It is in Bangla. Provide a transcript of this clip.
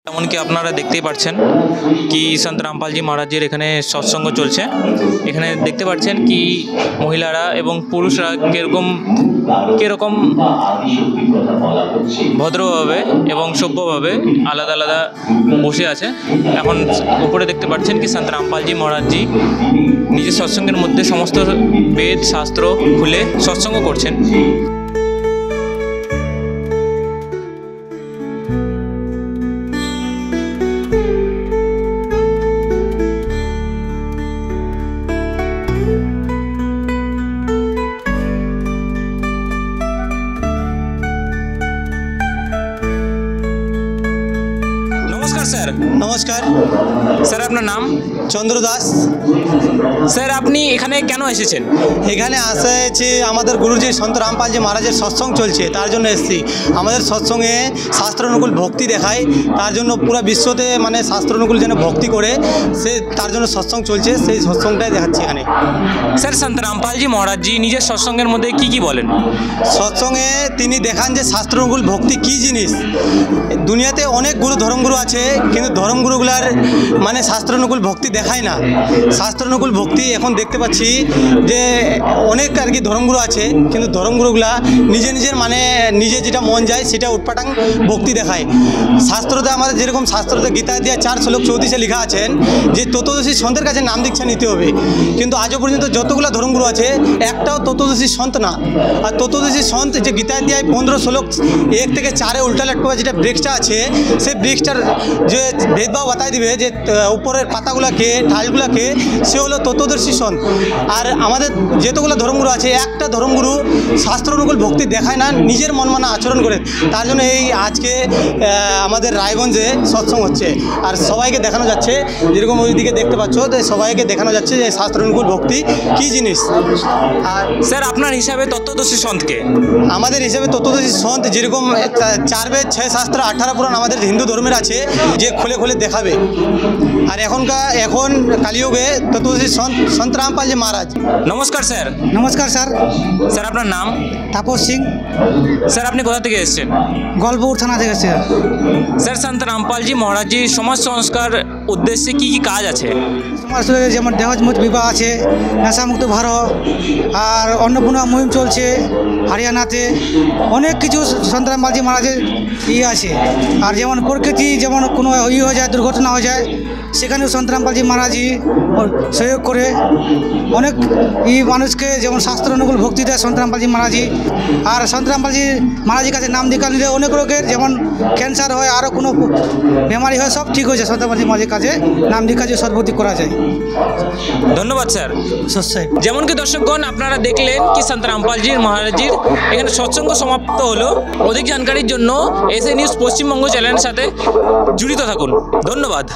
এমনকি আপনারা দেখতেই পাচ্ছেন কি সন্ত রামপাল জি মহারাজের এখানে সৎসঙ্গ চলছে। এখানে দেখতে পাচ্ছেন কি মহিলারা এবং পুরুষরা কিরকম ভদ্রভাবে এবং সভ্যভাবে আলাদা আলাদা বসে আছে। এখন উপরে দেখতে পাচ্ছেন কি সন্ত রামপাল জি মহারাজ জি নিজের সৎসঙ্গের মধ্যে সমস্ত বেদ শাস্ত্র খুলে সৎসঙ্গ করছেন। স্যার নমস্কার স্যার, আপনার নাম? চন্দ্র দাস। স্যার, আপনি এখানে কেন এসেছেন? এখানে এসেছি আমাদের গুরুজি সন্ত রামপালজি মহারাজের সৎসঙ্গ চলছে, তার জন্য এসেছি। আমাদের সৎসঙ্গে শাস্ত্রানুকূল ভক্তি দেখায়, তার জন্য পুরো বিশ্বতে মানে শাস্ত্রানুকূল যেন ভক্তি করে তার জন্য সৎসঙ্গ চলছে, সেই সৎসঙ্গটাই দেখাচ্ছি এখানে। স্যার, সন্ত রামপালজি মহারাজ জি নিজের সৎসঙ্গের মধ্যে কি বলেন? সৎসঙ্গে তিনি দেখান যে শাস্ত্রানুকূল ভক্তি কী জিনিস। দুনিয়াতে অনেক ধর্মগুরু আছে, কিন্তু ধর্মগুরুগুলার মানে শাস্ত্রানুকূল ভক্তি দেখায় না। শাস্ত্রানুকূল ভক্তি এখন দেখতে পাচ্ছি যে অনেক আর কি ধর্মগুরু আছে, কিন্তু ধর্মগুরুগুলা নিজের মানে নিজে যেটা মন যায় সেটা উৎপাটাং ভক্তি দেখায়। শাস্ত্রতে আমাদের যেরকম শাস্ত্রতে গীতা দিয়া 4 শ্লোক 34 লেখা আছেন যে তত্ত্বদর্শী সন্তের কাছে নাম দীক্ষা নিতে হবে, কিন্তু আজও পর্যন্ত যতগুলো ধর্মগুরু আছে একটাও তত্ত্বদর্শী সন্ত না। আর তত্ত্বদর্শী সন্ত যে গীতা দিয়া 15 শ্লোক 1 থেকে 4 উল্টা লটকা যেটা ব্রেকটা আছে, সেই ব্রেকটার যে ভেদভাব বাতাই দিবে যে উপরের পাতাগুলাকে ঢালগুলাকে, সে হলো তত্ত্বদর্শী সন্ত। আর আমাদের যতগুলো ধর্মগুরু আছে একটা ধর্মগুরু শাস্ত্র অনুকূল ভক্তি দেখায় না, নিজের মন মানা আচরণ করে। তার জন্য এই আজকে আমাদের রায়গঞ্জে সৎসঙ্গ হচ্ছে, আর সবাইকে দেখানো যাচ্ছে, যেরকম ওইদিকে দেখতে পাচ্ছ সবাইকে দেখানো যাচ্ছে যে শাস্ত্র অনুকূল ভক্তি কী জিনিস। আর স্যার, আপনার হিসাবে তত্ত্বদর্শী সন্তকে? আমাদের হিসাবে তত্ত্বদর্শী সন্ত যেরকম 4 বেদ 6 শাস্ত্র 18 পুরাণ আমাদের হিন্দু ধর্মের আছে, যে খুলে দেখাবে। আর এখন কালিযুগে তত্ত্বদর্শী সন্ত রামপাল জি মহারাজ। নমস্কার স্যার। নমস্কার স্যার। স্যার, আপনার নাম? তাপস সিং। স্যার, আপনি কোথা থেকে এসেছেন? গল্পপুর থানা থেকে এসেছি। স্যার, সন্ত রামপাল জি মহারাজ জি সমাজ সংস্কার উদ্দেশ্যে কি কাজ আছে? সমাজ যেমন দেহজমুক্ত বিবাহ আছে, নেশামুক্ত ভারত, আর অন্নপূর্ণা মুহিম চলছে হরিয়ানাতে, অনেক কিছু সন্ত রামপাল জি মহারাজের আছে। আর যেমন প্রকৃতি যেমন কোনো হয়ে যায়, দুর্ঘটনা হয়ে যায়, সেখানেও সন্ত রামপাল জি মহারাজই সহযোগ করে অনেক মানুষকে যেমন শাস্ত্র অনুকূল ভক্তি দেয় সন্ত রামপাল জি মহারাজই। আর সন্ত রামপাল জি মহারাজের কাছে নাম দীক্ষা নিলে অনেক রোগের যেমন ক্যান্সার হয়, আরও কোনো বেমারি হয়, সব ঠিক হয়েছে সন্ত রামপাল জি মহারাজের কাছে নাম দীক্ষা যে সদ্ভর্তি করা যায়। ধন্যবাদ স্যার। সস্যায় যেমন কি দর্শকগণ আপনারা দেখলেন কি সন্ত রামপাল জি মহারাজজির এখানে সৎসঙ্গ সমাপ্ত হলো। অধিক জানকারির জন্য এসএ নিউজ পশ্চিমবঙ্গ চ্যানেলের সাথে জড়িত থাকুন। ধন্যবাদ।